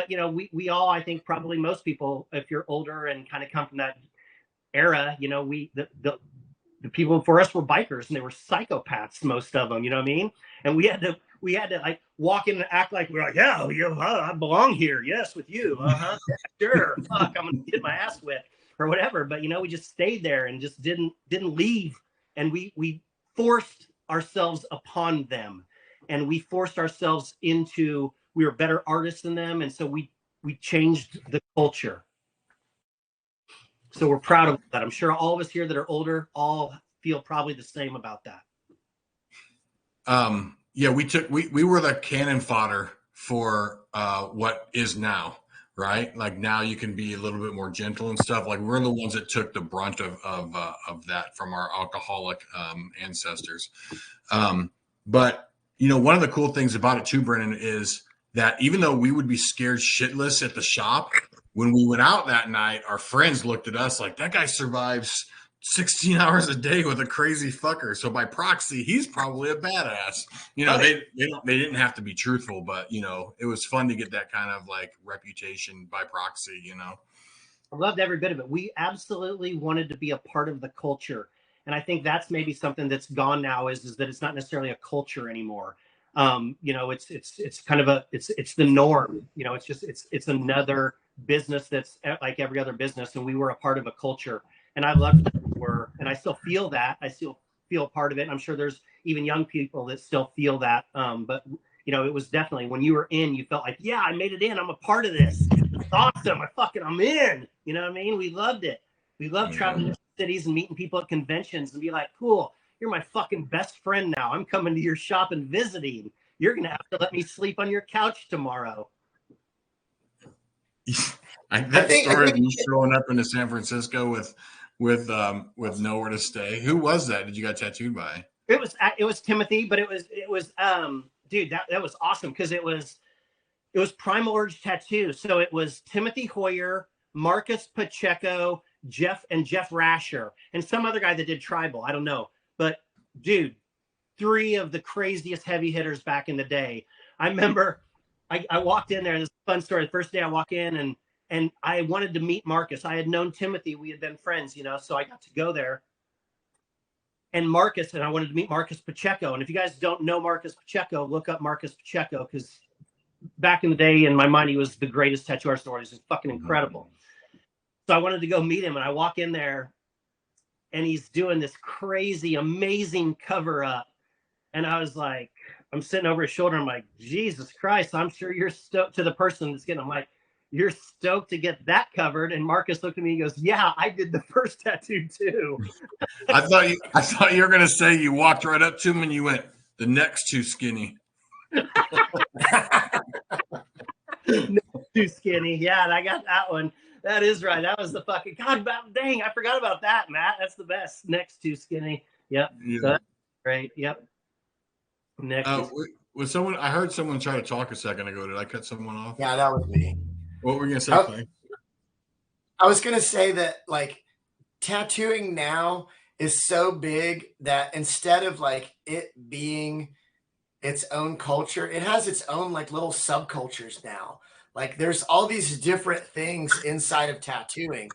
but we all, I think probably most people, if you're older and kind of come from that era, the people for us were bikers, and they were psychopaths, most of them, you know what I mean? And we had to like walk in and act like we're like, yeah, I belong here. Yes, with you. Yeah, sure. Fuck, I'm gonna get my ass whipped or whatever. But we just stayed there and just didn't leave. And we forced ourselves upon them, and we forced ourselves into, we were better artists than them. And so we changed the culture. So we're proud of that. I'm sure all of us here that are older all feel probably the same about that. Yeah, we were the cannon fodder for what is now, right? Like now you can be a little bit more gentle and stuff. Like we're the ones that took the brunt of that from our alcoholic ancestors. But one of the cool things about it too, Brennan, is that even though we would be scared shitless at the shop, when we went out that night, our friends looked at us like, that guy survives 16 hours a day with a crazy fucker. So by proxy, he's probably a badass. They didn't have to be truthful, but it was fun to get that kind of like reputation by proxy. I loved every bit of it. We absolutely wanted to be a part of the culture, and I think that's maybe something that's gone now is that it's not necessarily a culture anymore. It's kind of it's the norm. It's another business that's like every other business, and we were a part of a culture, and I loved that we were, and I still feel that. I still feel part of it, and I'm sure there's even young people that still feel that. But it was definitely when you were in, you felt like, yeah, I made it in. I'm a part of this. It's awesome. I'm in. You know what I mean? We loved it. We loved traveling to cities and meeting people at conventions and be like, cool, you're my fucking best friend now. I'm coming to your shop and visiting. You're going to have to let me sleep on your couch tomorrow. That story of you showing up into San Francisco with nowhere to stay. Who was that? Did you get tattooed by? It was Timothy, but it was dude, that was awesome because it was Primal Urge Tattoo. So it was Timothy Hoyer, Marcus Pacheco, Jeff Rasher, and some other guy that did Tribal. I don't know. But dude, 3 of the craziest heavy hitters back in the day. I remember I walked in there, and this is a fun story. The first day I walk in and I wanted to meet Marcus. I had known Timothy. We had been friends, so I got to go there. And I wanted to meet Marcus Pacheco. And if you guys don't know Marcus Pacheco, look up Marcus Pacheco, because back in the day, in my mind, he was the greatest tattoo artist. He was fucking incredible. So I wanted to go meet him, and I walk in there, and he's doing this crazy, amazing cover up. And I was like, I'm sitting over his shoulder. I'm like, Jesus Christ, I'm sure you're stoked. To the person that's getting, I'm like, you're stoked to get that covered. And Marcus looked at me and goes, yeah, I did the first tattoo too. I thought you were going to say you walked right up to him and you went, the neck's too skinny. Too skinny. Yeah, and I got that one. That is right. That was the fucking, God, dang, I forgot about that, Matt. That's the best. Next too skinny. Yep. Yeah. So that's great. Yep. Next. Was someone? I heard someone try to talk a second ago. Did I cut someone off? Yeah, that was me. What were you gonna say, Clay? I was gonna say that like tattooing now is so big that instead of like it being its own culture, it has its own like little subcultures now. Like there's all these different things inside of tattooing.